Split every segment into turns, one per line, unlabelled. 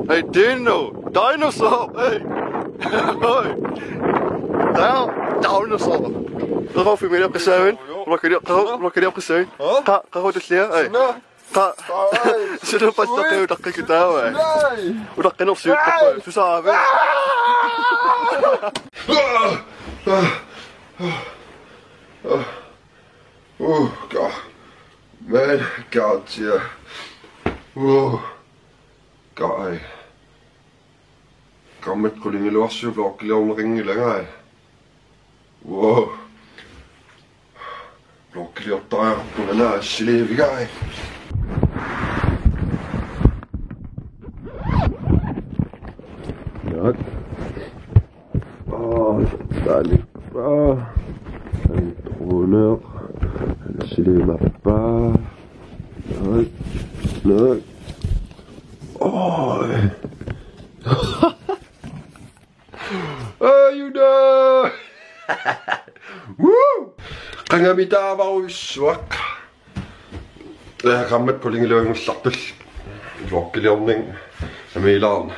Hey, dinosaur! Hey! Hoi! Dinosaur! Ga voor mij opgezogen. Blok je die opgezogen? Ga goed het leer. Hey. Ga. Zit er pas dat je dat kijk het daar. Nee. Hoe dat kan op zoek. Zo samen.
Oh god. Man, god, yeah. Oh. God, hey. Kan met koningen los, je vlog ringen längre. Wow. Vlog där på den här sleviga. Ja. Oh, dejligt. En droner. En slema bare. Nej. Oh. Oh, you know. Woo! Kangamita var svak. Jeg kan med kollingen løgn og slappel. Vloggeljomning. Milan.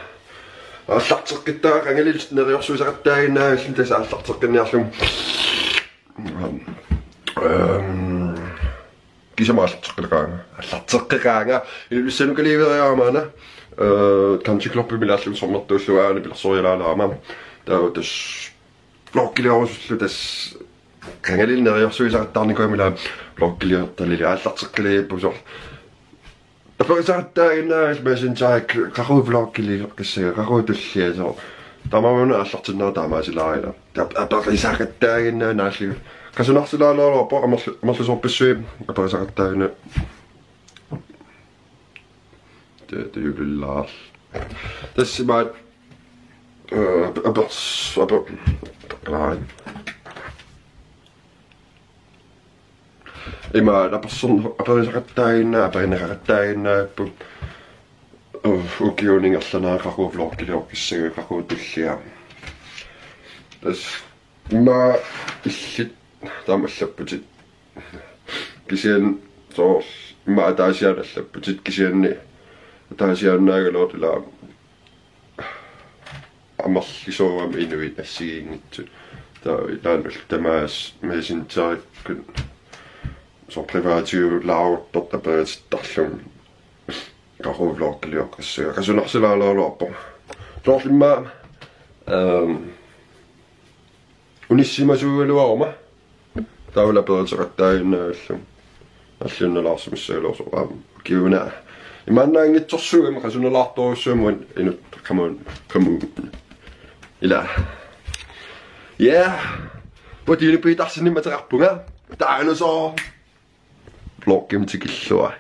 Jeg slatserket der. Kange litt nede og så sagt deg. Nei, jeg synes jeg slatserket ned som. Gisa mig slatserket gange. Slatserket gange. Jeg vil se noe livet der, mann. Kanskje kloppe med læsling som at du så er det blir så jævla alarm. Det er jo det vloggeljomning sluttes. Kange litt nede og så sagt Dan kommer med vloggeljomning. Det er litt slatserket på så. Jeg får sagt der inne, men synes jeg kan gå vloggeljomning, kan se, kan gå til skje så. Da må man også til noget der med til leje. Jeg bare sagt der inne, næsliv. Kan så nok til leje op, og man skal så besøge. Jeg bare sagt der inne. Det er jo lidt lart. Det er simpelthen. Jeg bare. Maar dat persoon, apa yang katain, apa yang katain, ukioning asana kako vlog kili okise kako tusia. Dus, maar shit, dat maar sepputit. Kisien zo, maar daar is ja dat sepputit kisien ne, daar is ja nagelot la. Amas zo am inuit seeing it. Dan de mas mesin tijd kun. Så privativ lav dat der bare station. Kan gewoon vloggen lekker så. Kan så nok så la op. Så slim man. Unissima så eller vad ma. Der vil jeg bedre til at der en jeg synes la som selv og så givende. I man er ikke så søm kan så la to søm en come on. Ila. Ja. Hvor det bliver der sådan med trappunga. Der er noget så vloggen til gilloa.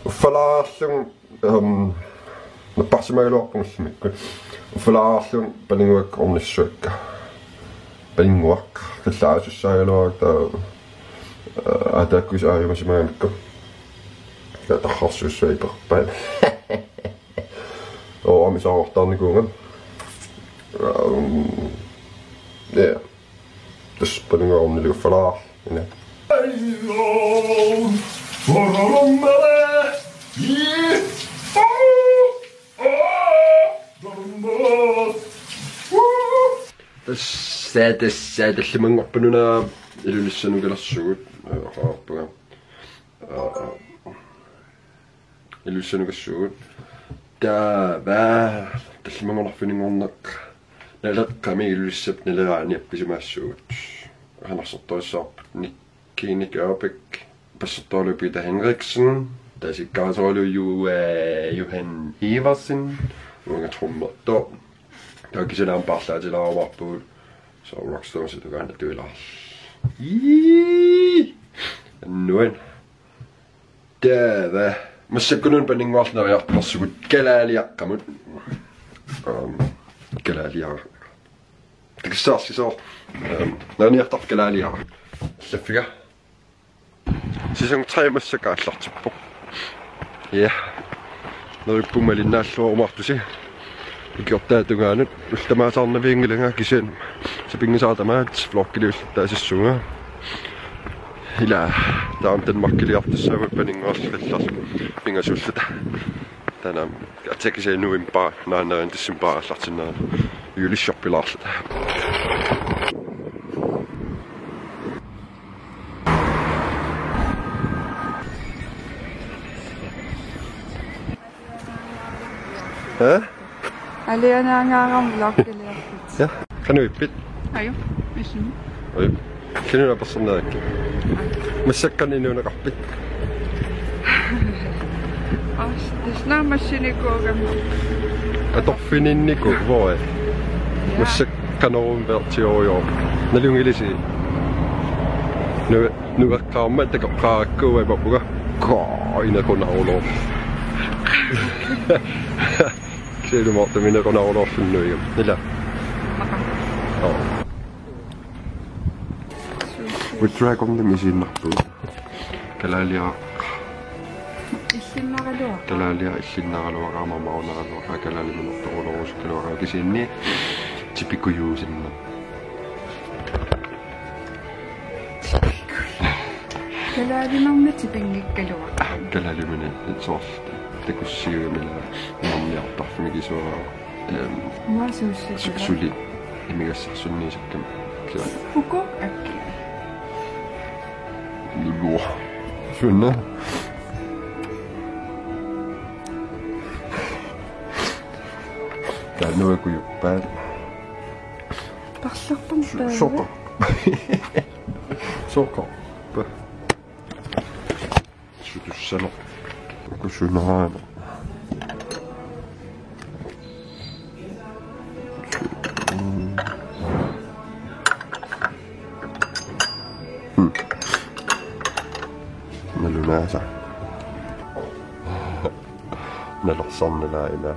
Forlarsung na passer mig op om smykke. Forlarsung bellingwak om de søkke. Bellingwak, det laat je zeggen ook dat dat kus aan je met mij kom. Dat gas zo zweeper bij. Oh, om eens al dan komen. Ja. De spanning om de lucht verlaag. Nee. Det er slimming oppe under rulsen og glassuget. Rulsen og glassuget. Det slimming on oppfinning on nok. Det kan jeg rulset nede der neppe som er suget. Han har satt oss opp Nick Ørbæk. Pastor Peter Henriksen. Det er sikkert så jo Johan Iversen. Nogle trommer der. Der er ikke sådan en bare til at være på. Så Rockstar så du kan det døde. Nu en. Det var. Men så kunne en binding var når jeg var så godt gælder kom ud. Gælder. Det kan så. Når jeg har gælder. Så fik jeg. Sæson 3 med så godt slået på. Ja. Når jeg bummer lidt nær så må du se. Jeg gjorde det du gør nu. Hvis der er sådan en vinkel længere, kan se. Sipingisaatamaat vloggiliulluttasissuga ila taamtan makkiliartassagut paningoorlillas pingasulluta tanam atekisainuimpaa naannerin tissimpaa allartinaa yulissorpilaarluta
Alianaangaaram vloggiliarput.
Ja, qanuippit.
Aju, ismi.
Aju. Kinuna passernerakki. Massakkan inuunaqarpit.
Tisnaa massinikuugam.
Atorfininniku voi. Massakkanorun vertiorio. Nalungilisi. Nuaqqaarma taqaqqaakkuwa papuga. Inakunarulor. Sielu morta minä kun on osunut. Millä? Vitraa kontimisiin nappuun. Kalalia.
Issinnagalua.
Kalalia issinnagalua maunnagalua. Kalali minut on osunut. Kisinni. Tipikujuusinna.
Kalali mamma tipingikkalua.
Kalali minä sosta. Tekussiumilla mammiartarfimiki suora suksuli imigassarsunniisakkem kila
Fuko akki
luo sunna tanu ku yuppaat
parlarpam paa
soko soko pa sutussalo kusunaana Nalunaasa nalorsornalaa ila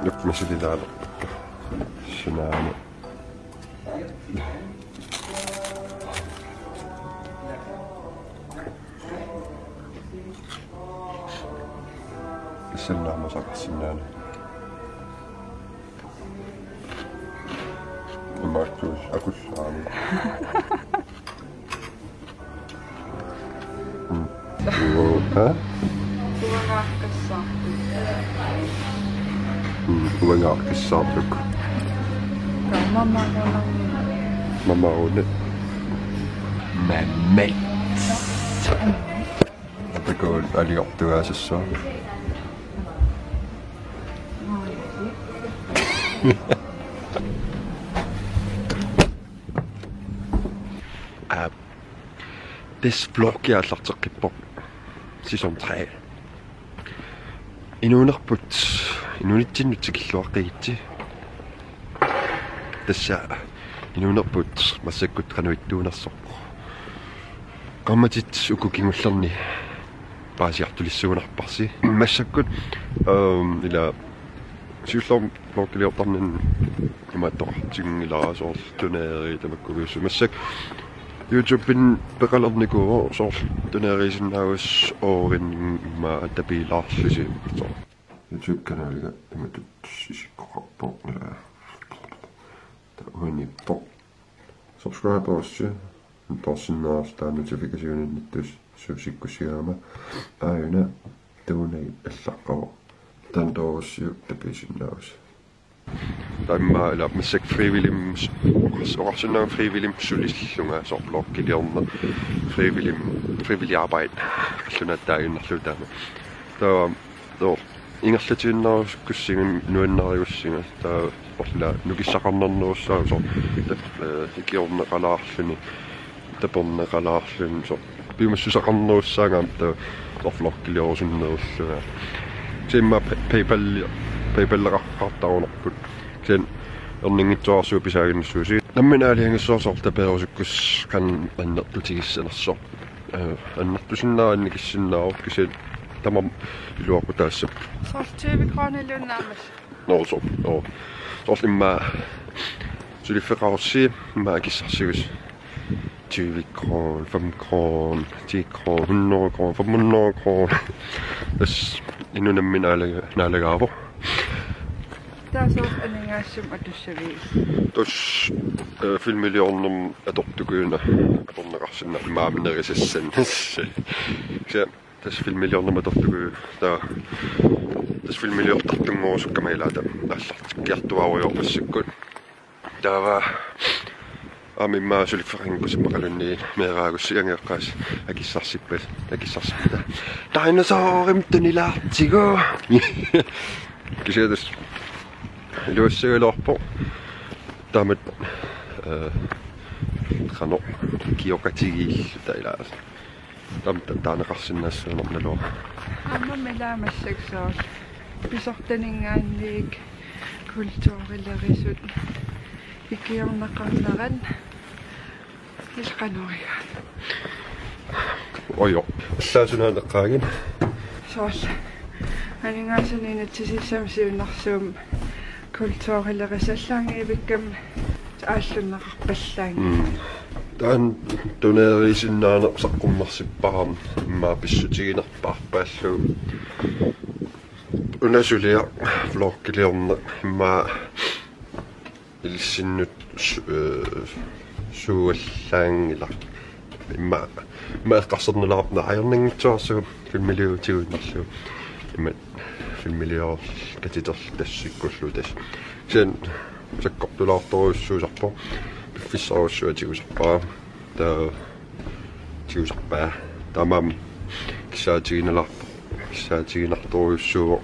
nukmasililaaleqqa sunaana Kissannaammasaqarsinnaana Markus akussaani Hä? Uangaarkissaarluk. Mamma on Mammet. Apikoon aliortuaasassa. This vlog jeg allarteqqippor season 3. Inuunittinnut sikilluaqiitsi. Tassa inuunerput massakkut qanuittuunarsorpo. Qammatit ukukingullerni paasiartulissuunarparsi. Massakkut ila siullorm vloggiliortarnin imaattoqartigingilarasoorl tuneeri tamakkuguussu massak YouTubein peqalerniku soor tuneerisinnaavus oorin ma tapiilaarlusi YouTube kanaliga imatut sisikkorpo taunippo subscribe ossu torsinnaarsta notificationinittus suusikkusiaama aina tuunei allaqqaru tandoorussu tapiisinnaavus Tamma ila massak frivillims oqarsunnaa frivillimsulillunga sorblorkiliorna frivilliarbejde qallunattaaginnarlutaama tao ingerlatiinnaaruskussinga nuannariussinga taa orla nukissaqarnernuussaa so ikiorneqalaarluni taperneqalaarluni so piumassusaqarneruussaanga taa sorblorkiliorsunnerulluga simma PayPal-leqartarunarput sen erningitsuarsuup pisaaginnissuusi namminaaliangissuarsorta peerusukkus kan annertutigissanerso annertusinnaa annikissinnaarut kisen tamam iluaqutaassap
sortiivikroonilunnaammas
so sorlimma sulifeqarussi maakissarsigus 20 kroner, 5 kroner, 10 kroner, 100 kroner, 500 kroner. Dus inunammin naalegaavo.
Taasor aningassum atussavi.
tus filmiliornum atortukuuna atorneqarsinna imaaminerisassan se tas filmiliornum atortuku taa tas filmiliortartunngorusukkamailaata аллартиккиартуаруйорпассуккут таава амиммаасулифферингкусиммақалунни меэраагуссигангеэққаас акиссарсиппа дайносооримтунилаартигу кисиадас илуассагалоорпо таамат хано киокатигииллу таилаас тамта таанеқарсинаассуунерналуа
Amma melaamassaksoor. Pisortaningaanniik kultuurilerisut. Ikiornaqarnaran. Ilqanorigaan.
ojo allaasunaaneqqaagin
Soorl. Aningaasuniinatsisissam siunarsuum kultuurilerisallangиивиккам ааллуннеқарпаллаанги.
таан тунеерисиннаане саққуммарсиппарам иммаа писсутигинерпаарпааллу унасулиа влогкилиорна иммаа илсиннут суаллаангила иммаа маэққарсернелаарпна аернингитсуарсугу фиммилиутигуннарлу имма фиммилиор катитер тассиккуллу тас сен саккортулаарторуссуусарпо пиффиссаруссуатигусарпаа таа тиусарпаа тамам кисаатигинарторуссуу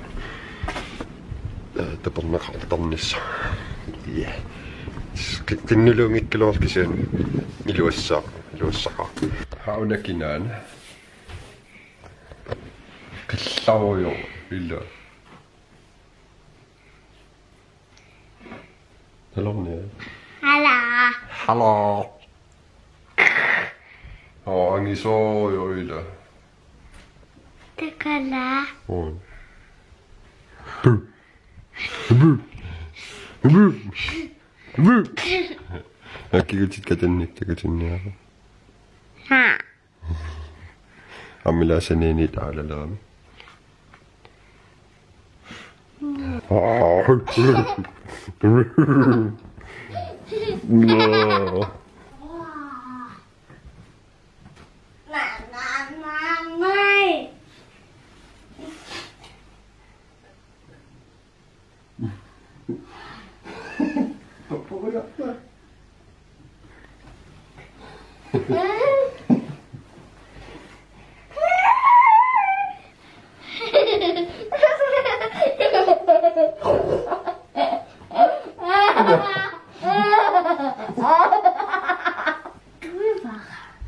тапернеқартарнисса я киннулунгиккалуар кисаан илуассаа хаунакинаан килларуйо илла Hallo. Hallo. Angi soo yle.
Tekala.
On. Äkki kytsit kätennittäkö sinne?
Ha.
Ammilla se niin niitä aina. No.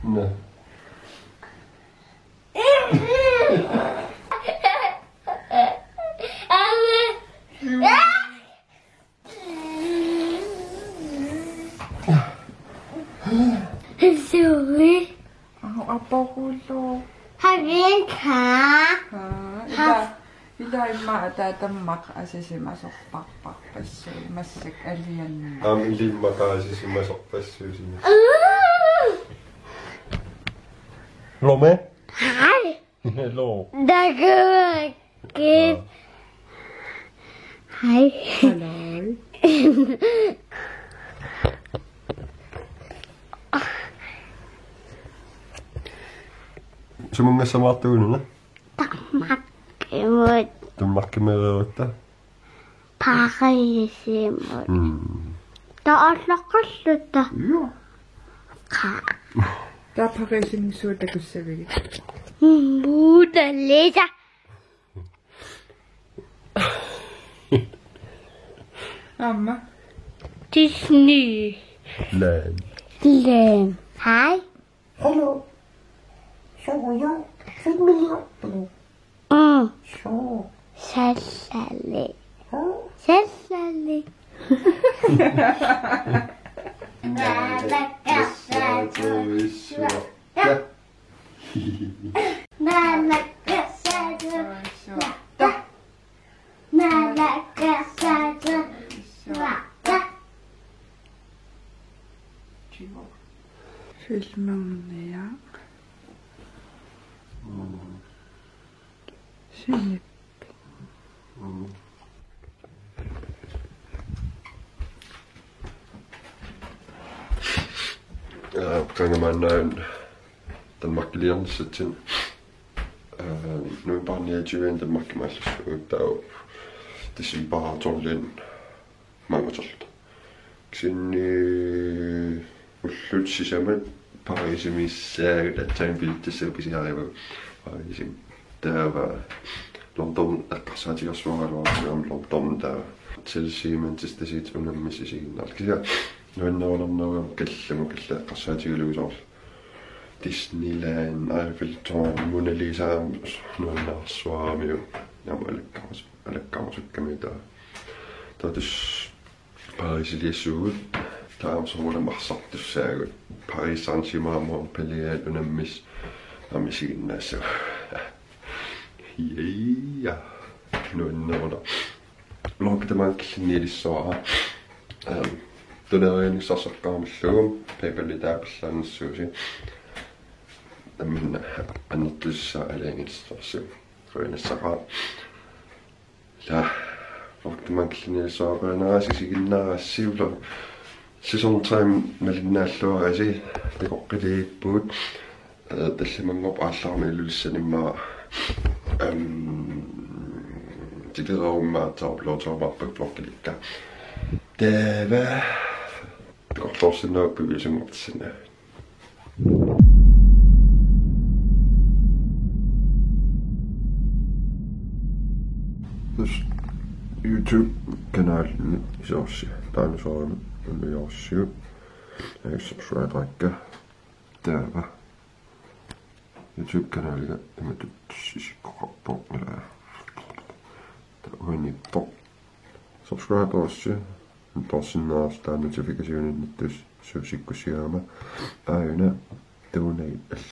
No.
Sorry.
Apaqullu.
Hagenka.
Ila imma atatammaq asisimasorparparpassuu massak alianna.
Ilimmakaassisimasorpassuusimi. Lome?
Hi.
Hello.
Dagger. Hi.
Halal.
Sumungassa maattuununa?
Tamakimut.
Tummakkimereerutta?
Paqayisimut. Taallaqallutta.
Joo.
Qa.
Taapaqisimissuutakussavigi.
Muudallisa.
Amma.
Disney.
Län.
Len. Hi.
Hello. Soja. 5 miljoen. Zo.
Sallali.
Huh?
Sallali.
Filmamnia. Sinne.
Kangamannaun Danmarkiliarnissatsin nu barniatuin Danmarkimallassuut tau December-torlin mangutorlut sinni ullut sisamat Parisimissaagut atsain piltissapisiarivu Parisim taava London akkassaatigersuaraluarsuam London taa tilsiimantistasiit unammisisiginnarkisia nuannerunarnaruam kallamu kalla akkassaatigilugusorlu Disneyland, Eiffeltårn, Mona Lisa, nuannersuaramiu alakkaarusukkamii taa tus Parisiliassuut taamsorulamarsortussaagut Paris Saint-Germain Montpellier unammis amisiginnaassu ja nuanneruna lonkitamankkillinniilissuara tuneriinissarsaqqaamalluum paperlitaapallannissuusi min annertussa alaangilsorsu ruinassaqaa la lonkitamankkillinniilissuaqaanaasisiginnaarassiula season time malinnaalluarasi tiqoqqiliippuut таллимангоп аалларми илулиссаниммаа тигерауммаатаарлуутаамарпак блоккиликка тэвэ торлорсинаа пивисунгортсина YouTube kanaal isorsi taanusoorumu ulliorsiu subscribe rakka тэвэ YouTube kanaliga imatutsikkoqarpoq taunippo subscribe orsi torsinnaarsta notificationinnitus suusikkusiaama aayuna tuunai